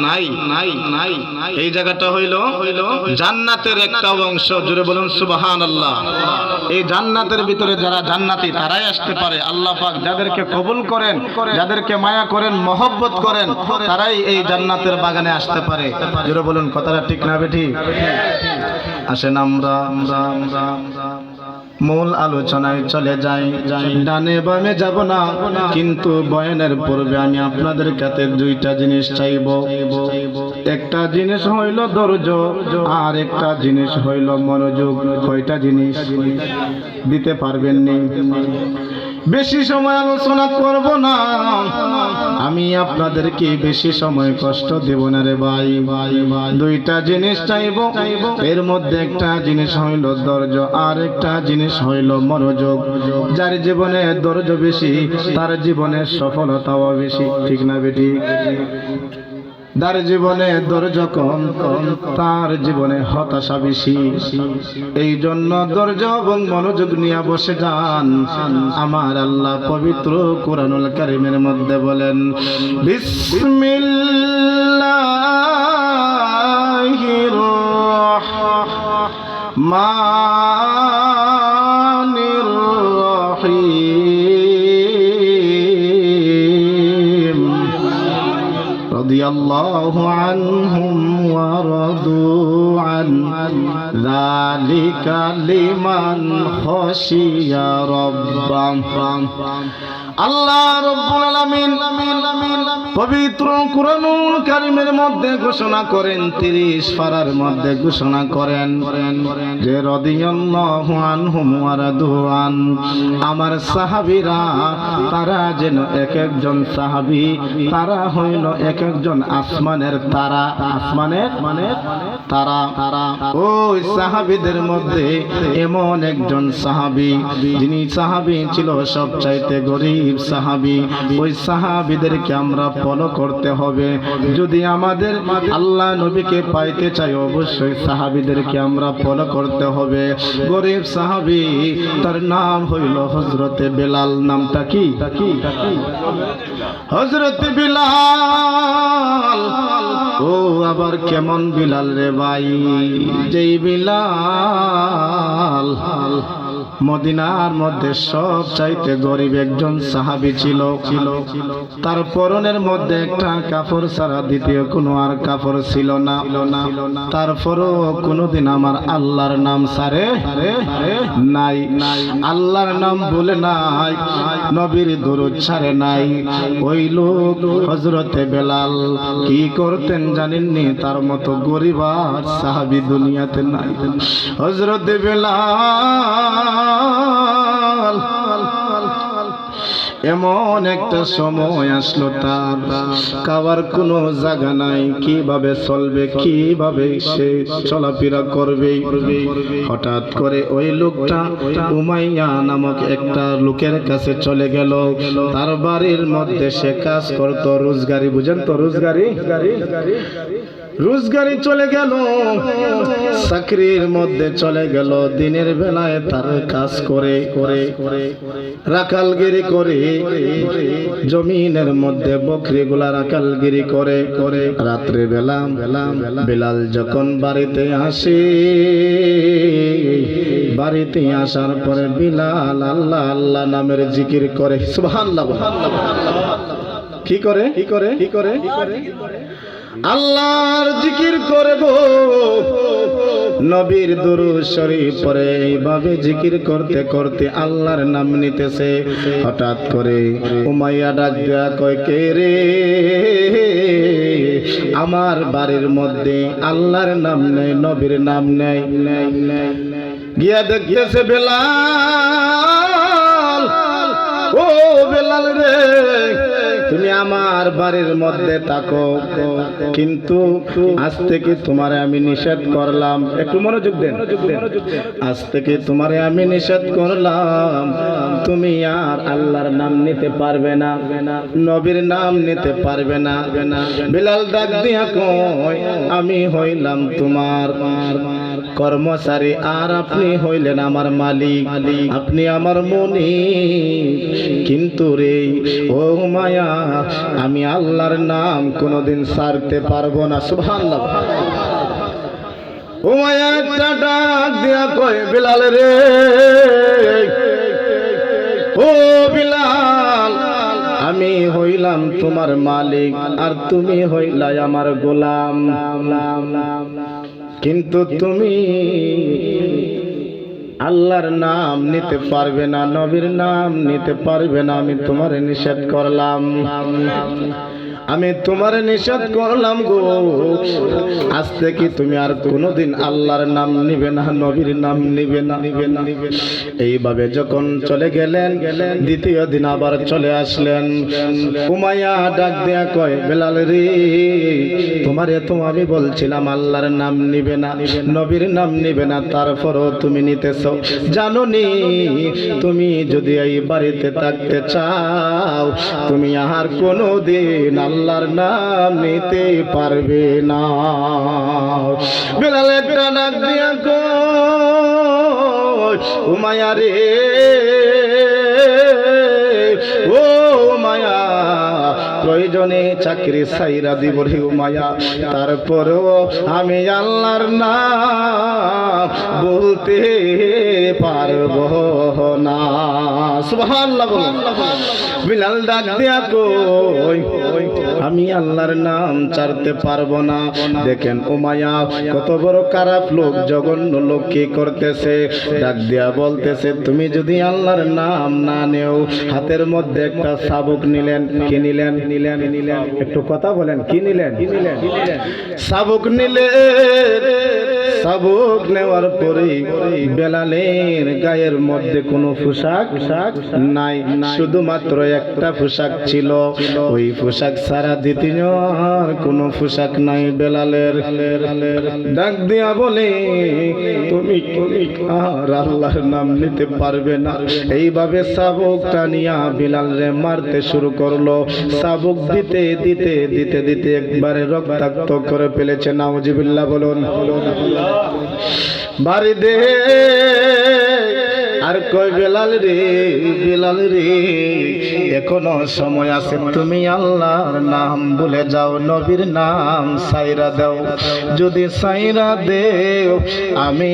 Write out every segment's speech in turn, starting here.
নাই নাই নাই এই জায়গাটা হইল জান্নাতের একটা অংশ। জোরে বলুন সুবহানাল্লাহ। এই জান্নাতের ভিতরে যারা জান্নাতি তারাই আসতে পারে। আল্লাহ পাক যাদেরকে কবুল করেন, যাদেরকে মায়া করেন, মহব্বত করেন, তারাই এই জান্নাতের বাগানে আসতে পারে। জোরে বলুন কথাটা ঠিক না বেঠিক? আসেন আমরা মূল আলোচনায় চলে যাই। ডানে বামে যাব না, কিন্তু বয়ানের পূর্বে আমি আপনাদের কাছে দুইটা জিনিস চাইব। একটা জিনিস হইল ধৈর্য, আর একটা জিনিস হইল মনোযোগ। কয়টা জিনিস দিতে পারবেন নি? বেশি সময় আলোচনা করব না, আমি আপনাদেরকে বেশি সময় কষ্ট দেব না রে ভাই। দুইটা জিনিস চাইব, এর মধ্যে একটা জিনিস হইল ধৈর্য, আর একটা জিনিস হইল মনোযোগ। যার জীবনে ধৈর্য বেশি তার জীবনে সফলতাও বেশি, ঠিক না বেটি? যার জীবনে ধৈর্য কম তার জীবনে হতাশা বেশি। এই জন্য ধৈর্য এবং মনোযোগ নিয়ে বসে যান। আমার আল্লাহ পবিত্র কুরআনুল কারীমের মধ্যে বলেন, বিসমিল্লাহির রহমানির রহিম। রাদিয়াল্লাহু আনহুম ওয়া রাদু আন যালিকা লিমান খাশিয়া রাব্বাহ। আল্লাহ রাব্বুল আলামিন পবিত্র কুরআনুল কারীমের মধ্যে ঘোষণা করেন, 30 পারার মধ্যে ঘোষণা করেন যে রাদিয়াল্লাহু আনহুম ওয়া রাদু আন, আমার সাহাবীরা তারা যেন এক একজন সাহাবী, তারা হইল এক একজন আসমানের তারা। আসমানের মানে তারা। ওই সাহাবীদের মধ্যে এমন একজন সাহাবী, যিনি সাহাবী ছিল সবচাইতে গরীব সাহাবী। ওই সাহাবীদেরকে আমরা ফলো করতে হবে। যদি আমাদের আল্লাহ নবীকে পাইতে চাই, অবশ্যই সাহাবীদেরকে আমরা ফলো করতে হবে। গরীব সাহাবী, তার নাম হইল হযরতে বেলাল। নামটা কি? হযরতে বেলাল। ও আবার কেমন বিলাল রে ভাই? যেই বিলাল মদিনার মধ্যে সব চাইতে গরিব একজন সাহাবী ছিল। তার পরনের মধ্যে একটা কাপড় ছাড়া দ্বিতীয় কোনো আর কাপড় ছিল না। তারপরও কোনোদিন আমার আল্লাহর নাম ছাড়ে নাই, আল্লাহর নাম বলে নাই, নবীর দরুদ ছাড়ে নাই। ওই লোক হযরতে বেলাল কি করতেন জানেননি? তার মতো গরিব আর সাহাবী দুনিয়াতে নাই। হযরতে বেলাল এমন একটা সময় আসলো, তার খাওয়ার কোনো জায়গা নাই, কিভাবে চলবে, কিভাবে সে চলাফেরা করবে। হঠাৎ করে ওই লোকটা উমাইয়া নামক একটা লোকের কাছে চলে গেল। তার বাড়ির মধ্যে সে কাজ করতো, রোজগারি, বুঝেন তো? রোজগারি চলে গেল, চাকরির মধ্যে চলে গেল। দিনের বেলায় তার কাজ করে রাখালগিরি করে, জমিনের মধ্যে বকরিগুলা রাখালগিরি করে। রাত্রে বেলা বেলাল যখন বাড়িতে আসে, বাড়িতে আসার পরে বিলাল আল্লাহ আল্লাহ নামের জিকির করে। সুবহানাল্লাহ। কি করে? আল্লাহর জিকির করে গো, নবীর দুরূদ শরীফ পড়ে। এইভাবে জিকির করতে করতে আল্লাহর নাম নিতেছে। হঠাৎ করে উমাইয়া ডাক দিয়া কয়, কে রে? আমার বাড়ির মধ্যে আল্লাহর নাম নেই, নবীর নাম নেই। গিয়া দেখতেছে বেলাল। ও বেলাল রে, তুমি আমার বাড়ির মধ্যে থাকো, কিন্তু আজ থেকে তোমারে আমি নিষেধ করলাম। একটু মনোযোগ দেন। আজ থেকে তোমারে আমি নিষেধ করলাম, তুমি আর আল্লাহর নাম নিতে পারবে না, নবীর নাম নিতে পারবে না। বেলাল ডাক দিয়া কয়, আমি হইলাম তোমার কর্মচারী, আর আপনি হইলেন আমার মালিক, আপনি আমার মালিক। কিন্তু রে ও মায়া, আমি আল্লাহর নাম কোনোদিন ছাড়তে পারবো না। সুবহানাল্লাহ। ও মায়া একটা ডাক দিয়া কয়, বিলাল রে, ও বিলাল, আমি হইলাম তোমার মালিক আর তুমি হইলা আমার গোলাম, কিন্তু তুমি আল্লাহর নাম নিতে পারবে না, নবীর নাম নিতে পারবে না। আমি তোমার নিষেধ করলাম, আমি তোমার নিষেধ করলাম গো, আজ থেকে তুমি আর কোনোদিন আল্লাহর নাম নিবে না, নবীর নাম নিবে না। এইভাবে যখন চলে গেলেন, দ্বিতীয় দিন আবার চলে আসলেন। উমাইয়া ডাক দেয়া কয়, বেলাল রে, তোমারে তো আমি বলছিলাম আল্লাহর নাম নিবে না, নবীর নাম নিবে না, তারপরও তুমি নিতেছো। জানো নি, তুমি যদি এই বাড়িতে থাকতে চাও, তুমি আর কোনোদিন আল্লাহর নাম নিতে পারবে না। বেলাল একটা ডাক দিয়া কয়, উমাইয়া রে, ও উমাইয়া, প্রয়োজনে চাকরি ছাইরা দিব রে উমাইয়া, তারপরেও আমি আল্লাহর নাম বলতে পারবো না। সুবহানাল্লাহ। বিলাল ডাক দিয়া কই, আমি আল্লাহর নাম ছাড়তে পারবো না। দেখেন উমাইয়া কত বড় খারাপ লোক, জঘন্য লোক, কি করতেছে, ডাক দিয়া বলতেছে, তুমি যদি আল্লাহর নাম না নেও, হাতের মধ্যে একটা চাবুক নিলেন। কি নিলেন? একটু কথা বলেন, কি নিলেন? চাবুক নিলেন। চাবুক নেওয়ার পরে বেলালের গায়ের মধ্যে কোনো পোশাক নাই, শুধুমাত্র একটা পোশাক ছিল। ওই পোশাক ছাড়া দ্বিতীয় আর কোনো পোশাক নাই বেলালের। ডাক দিয়া বলে, তুমি আর আল্লাহর নাম নিতে পারবে না। এইভাবে চাবুকটা নিয়া বিলালে মারতে শুরু করলো। চাবুক দিতে দিতে দিতে দিতে একবারে রক্তাক্ত করে ফেলেছে। নাউজুবিল্লাহ বলুন। বাড়ি দে আর কই, বেলাল রে, বেলাল রে, এখনো সময় আছে, তুমি আল্লাহর নাম ভুলে যাও, নবীর নাম সাইরা দাও। যদি সাইরা দেও, আমি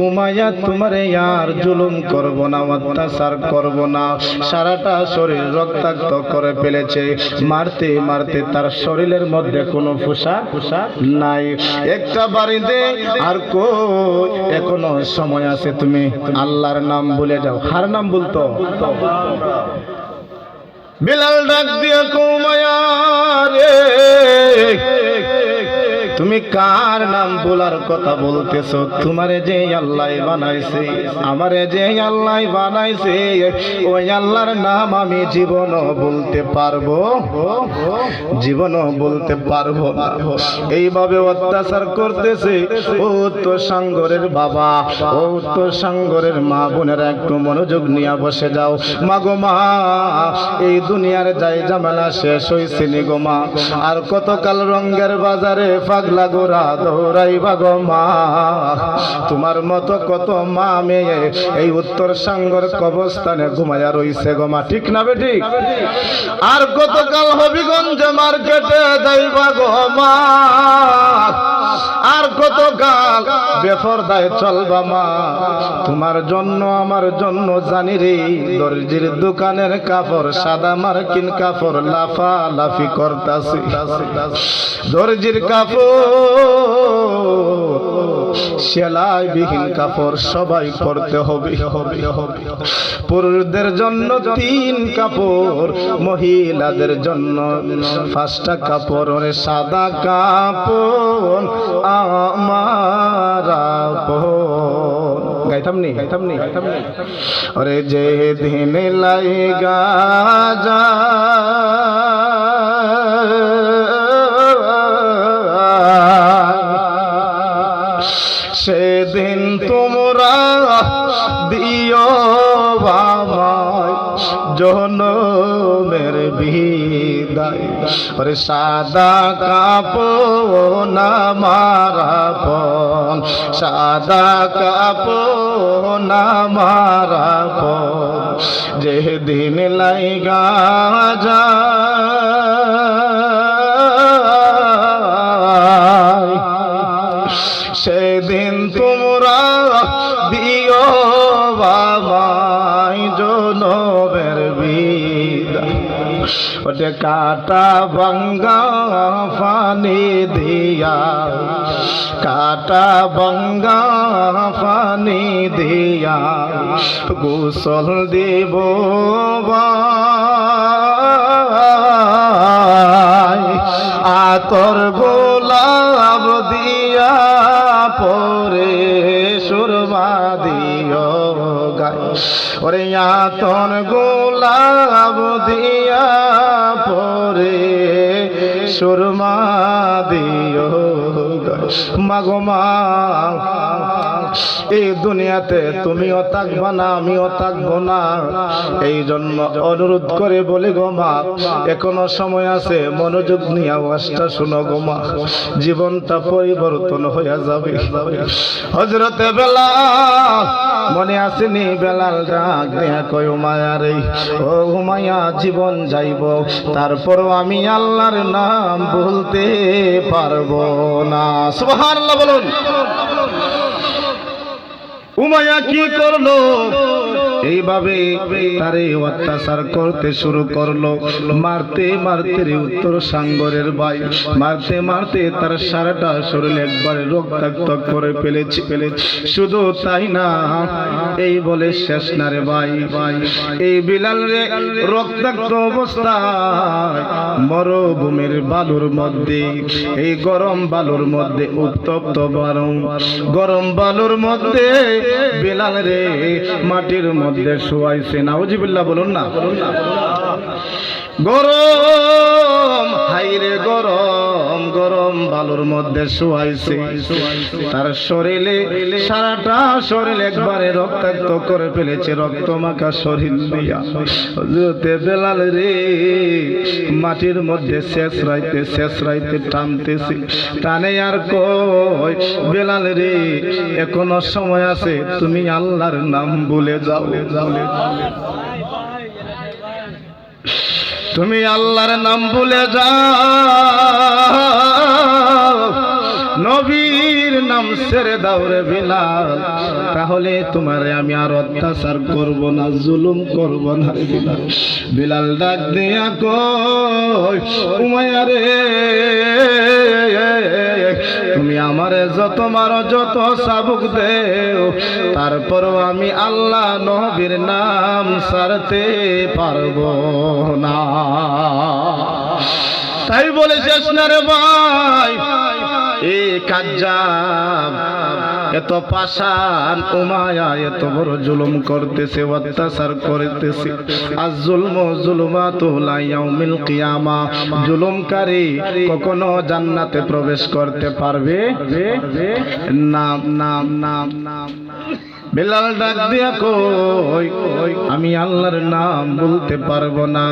উমাইয়া তোমারে আর জুলুম করব না, অত্যাচার করব না। সারাটা শরীর রক্তাক্ত করে ফেলেছে। মারতে মারতে তার শরীরের মধ্যে কোনো পোশাক নাই। একটা বাড়ি দে আর কই, এখনো সময় আছে, তুমি আল্লাহর নাম ভুলে যাও। হার নাম বলতো বিলাল ডাক দিয়ে উমাইয়া রে, তুমি কার নাম বলার কথা বলতেছো? তোমারে যে আল্লাহ বানাইছে, আমারে যে আল্লাহ বানাইছে, ওই আল্লাহর নাম আমি জীবনও বলতে পারবো, জীবনও বলতে পারবো না। এইভাবে অত্যাচার করতেছে। ও তো সাঙ্গরের বাবা, ও তো সাঙ্গরের মা বোনেরা, একটু মনোযোগ নিয়ে বসে যাও। মা গো মা, এই দুনিয়ার যাই ঝামেলা শেষ হইছে নি গো মা। আর কতকাল রঙ্গের বাজারে পাগলা গোরা দৌড়াইবা গো মা। তোমার মতো কত মা মেয়ে এই উত্তর সাঙ্গর কবরস্থানে ঘুমায়া রইছে গো মা। ঠিক না বেটি? আর কতকাল হবিগঞ্জে মার্কেটে যাইবা গো মা। আর কতকাল বেপরদায় চলবা মা। তোমার জন্য আমার জন্য জানি রে, দর্জির দোকানের কাপড়, সাদা মার্কিন কাপড় লাফা লাফি করতাছে। দর্জির কাপড়, সেলাই বিহীন কাপড় সবাই পরতে হবে। পুরুষদের জন্য 3 কাপড়, মহিলাদের জন্য 5টা কাপড়। ওরে সাদা কাপড় আমার আপন। গাইতাম নি? ওরে যে দিন লাইগা যা সেদিন তোমরা দিও আমায় জনমের বিদায়। ওরে সাদা কাপড় আমার আপন, সাদা কাপন আমার আপন যেদিন লাইগা যায় সেদিন তোমরা দিও বাবাই জনমের বিদায় ওটা কাটা ভাঙ্গা পানি দিয়া কাটা ভাঙ্গা পানি দিয়া গোসল দেব আতর গোলাপ দিয়া পরে সুরমা দিও গায় ওরে আতর গোলাপ দিয়া পরে সুরমা দিও গায় মাগো মা এই দুনিয়াতে তুমিও থাকবা না আমিও থাকবো না এই জন্য অনুরোধ করে বলি গো মা এখনো সময় আছে মনোযোগ নিয়ে আওয়াজটা শুনো গো মা জীবনটা পরিবর্তন হয়ে যাবে হযরতে বেলাল মনে আসেনি বেলাল ডাক দিয়া কই উমাইয়া রে ও উমাইয়া জীবন যাইব তারপরও আমি আল্লাহর নাম বলতে পারবো না সুবহানাল্লাহ বলুন উমাইয়া কি করলো এইভাবে তারে অত্যাচার করতে শুরু করলো মারতে মারতে উত্তর সাঙ্গরের ভাই মারতে মারতে তার সারাটা শরীর একবারে রক্তাক্ত করে ফেলেছে শুধু তাই না এই বলে শেষ না রে ভাই এই বিলাল রে রক্তাক্ত অবস্থায় মরুভূমির বালুর মধ্যে এই গরম বালুর মধ্যে উত্তপ্ত গরম বালুর মধ্যে বিলাল রে মাটির মধ্যে শুয়াইছে নাউজুবিল্লাহ বলুন না গরম হাইরে গরম গরম বালুর মধ্যে শুয়াইছে তার শরীরে সারাটা শরীর একবারে রক্তাক্ত করে ফেলেছে রক্তমাখা শরীর দিয়া হযরতে বেলাল রে মাটির মধ্যে শেষ রাইতে টানতেছে টানে আর কই বেলাল রে এখনো সময় আছে তুমি আল্লাহর নাম ভুলে যাও তুমি আল্লাহর নাম ভুলে যাও নবীর নাম ছেড়ে দাও রে বিলাল তাহলে তোমারে আমি আর অত্যাচার করব না জুলুম করব না বিলাল ডাক দিয়া কই উমাইয়া রে তুমি আমারে যত মারো যত চাবুক দেও তারপরও আমি আল্লাহ নবীর নাম ছাড়তে পারবো না তাই বলে শেষ না রে ভাই এ কাজ্জাব এত পাষাণ উমাইয়া এত বড় জুলুম করতেছে অত্যাচার করতেছে আজ জুলমু জুলুমাতু লা ইয়াউমিল কিয়ামা জুলুমকারী কখনো জান্নাতে প্রবেশ করতে পারবে না না না না বেলাল ডাক দিয়া কই আমি আল্লাহর নাম বলতে পারবো না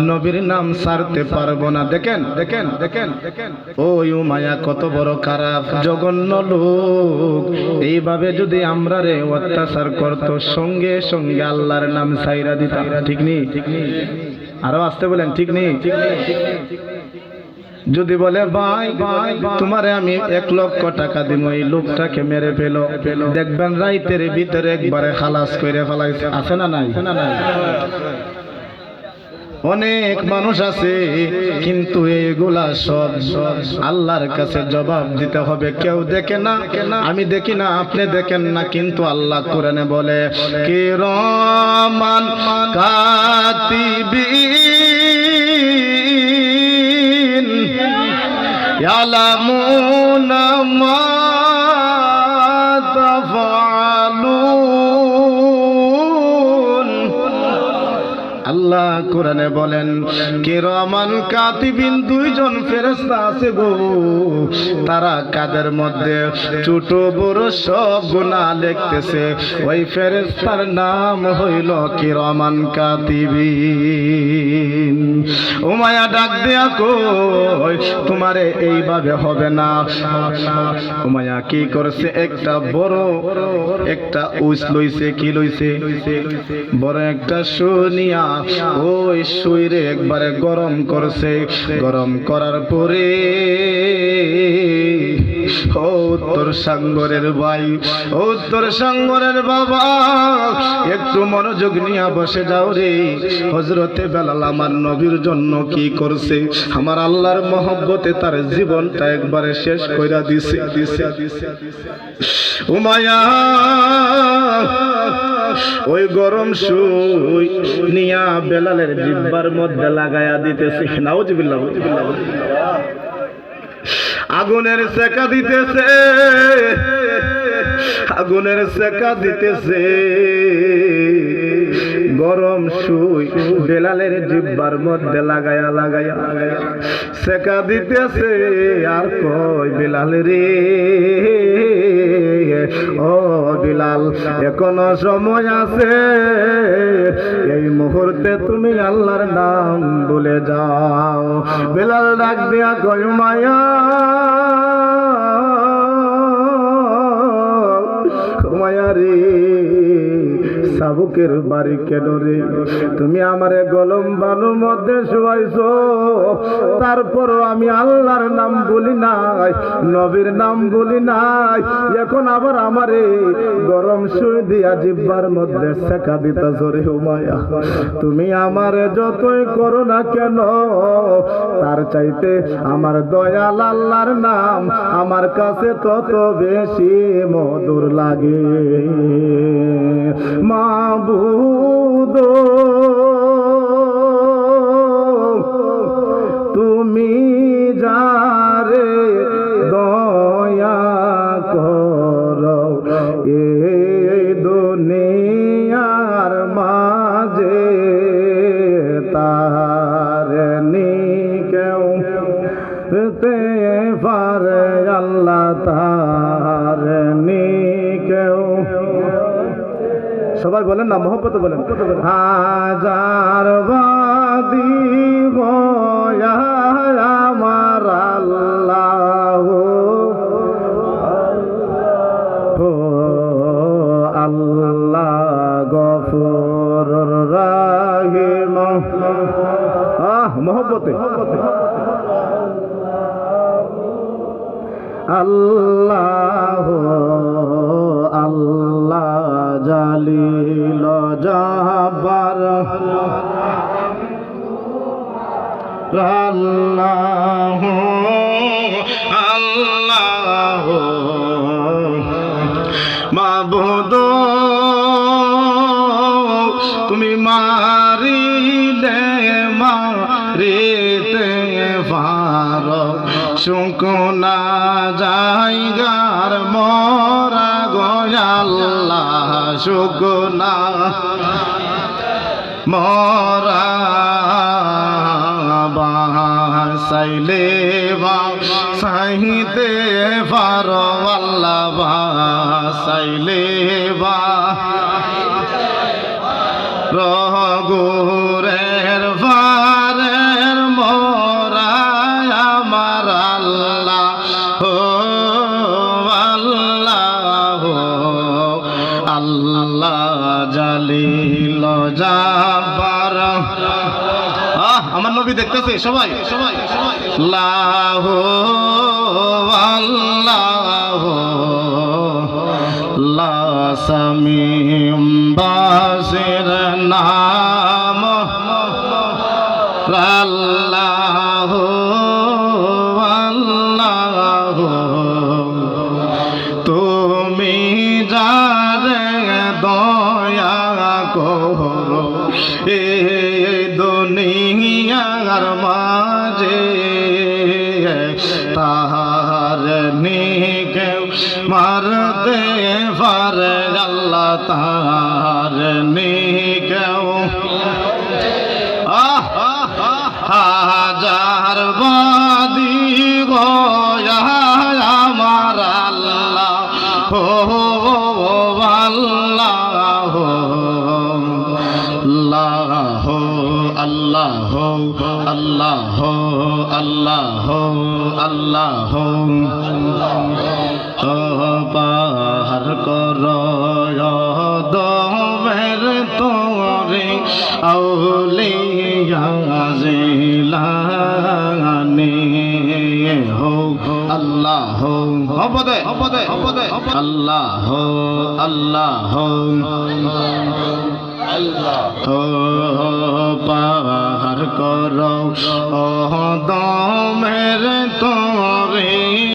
নবীর নাম ছাড়তে পারবো না দেখেন ওই উমাইয়া কত বড় খারাপ জঘন্য লোক এইভাবে যদি আমরা রে অত্যাচার করতো সঙ্গে সঙ্গে আল্লাহর নাম ছাইরা দিতাম ঠিক নেই আরো আসতে বলেন ঠিক নেই যদি বলে ভাই তোমারে আমি 1 লক্ষ টাকা দিব এই লোকটাকে মেরে ফেলো দেখবেন রাইতের ভিতরে একবারে খালাস করে ফেলাইছে আছে না নাই অনেক মানুষ আছে কিন্তু এগুলা সব আল্লাহর কাছে জবাব দিতে হবে কেউ দেখে না আমি দেখি না আপনি দেখেন না কিন্তু আল্লাহ কোরআনে বলে কিরামান কাতিবিন ইয়ালামুনা মা তাফআলুন আল্লাহ কোরআনে বলেন কিরামান কাতিবিন, দুইজন ফেরেশতা আছে গো, তারা কাদের মধ্যে ছোট বড় সব গুনাহ লিখতেছে। ওই ফেরেশতার নাম হইল কিরামান কাতিবিন। উমায়া ডাক দেয়া কই তোমারে এইভাবে হবে না। উমায়া কি করছে, একটা বড় একটা উস লইছে, কি লইছে, বড় একটা শুনিয়া ওই শুইরে একবারে গরম করছে। গরম করার পরে ও তোর সাঙ্গরের ভাই, ও তোর সাঙ্গরের বাবা, একটু মনোযোগ নিয়ে বসে যাও রে। হযরতে বেলাল আমার নবীর জন্য কি করছে, আমার আল্লাহর মহব্বতে তার জীবনটা একবারে শেষ কইরা দিছে। উমায়া ওই গরম সুই নিয়া বেলালের জিহ্বার মধ্যে লাগায়া দিতেছে। নাউজুবিল্লাহ। আগুনের সেকা দিতেছে, আগুনের সেকা দিতেছে। গরম সুই বেলালের জিহ্বার মধ্যে লাগায়া লাগায়া সেকা দিতেছে। আর কই বেলাল রে, ও বিলাল এখনো সময় আছে, এই মুহূর্তে তুমি আল্লাহর নাম ভুলে যাও। বেলাল ডাক দিয়া কই মায়া, মায়া রে, শাবকের বাড়ি কেন রে, তুমি আমারে গলম বালুর মধ্যে শুয়াইছো, তারপরও আমি আল্লাহর নাম বলি নাই, নবীর নাম বলি নাই, এখন আবার আমারে গরম সুই দিয়া জিহ্বার মধ্যে সেকা দিতেছো রে। উমায়া তুমি আমারে যতই করো না কেন, তার চাইতে আমার দয়াল আল্লাহর নাম আমার কাছে তত বেশি মধুর লাগে। মাবুদ তুমি যারে দয়া করো এই দুনিয়ার মাঝে, তার নি কেউ তে পারে আল্লাহ, তার নি কেউ। সবাই বলেন না, মহব্বতে বলেন। হাজার বাদী আমার আল্লাহ, আল্লাহ গফুর রাহিম। মহব্বতে আল্লাহ, আল্লাহ জালিল জাবার, আল্লাহ আল্লাহ মাবুদ তুমি মারিলে মারিতে পারো, শুকনা জায়গার মরা গয়াল্লাহ, শুকনা মরা বাসাইলে বাসাইতে পারো আল্লাহ, বাসাইলে বা রগুরের ফারের মরা আমার আল্লাহ, ও আল্লাহ আল্লাহ জালিল জাবার। আমার নবী দেখতেছে, সবাই সবাই আল্লাহ আল্লাহ আল্লাহ সামিম বাসির নাম, আল্লাহ আল্লাহ তুমি যারে দয়া করো এই দুনিয়ার মাঝে, তাহার নিকে মারতে পারে আল্লাহ, তাহার নিকেও আল্লাহ আল্লাহ আল্লাহ পাহাড় কর দমের তোরে আউলিয়া জিলানী হোক আল্লাহ অপদে অপদে অপদে আল্লাহ আল্লাহ পাহাড় কর দমের তোরে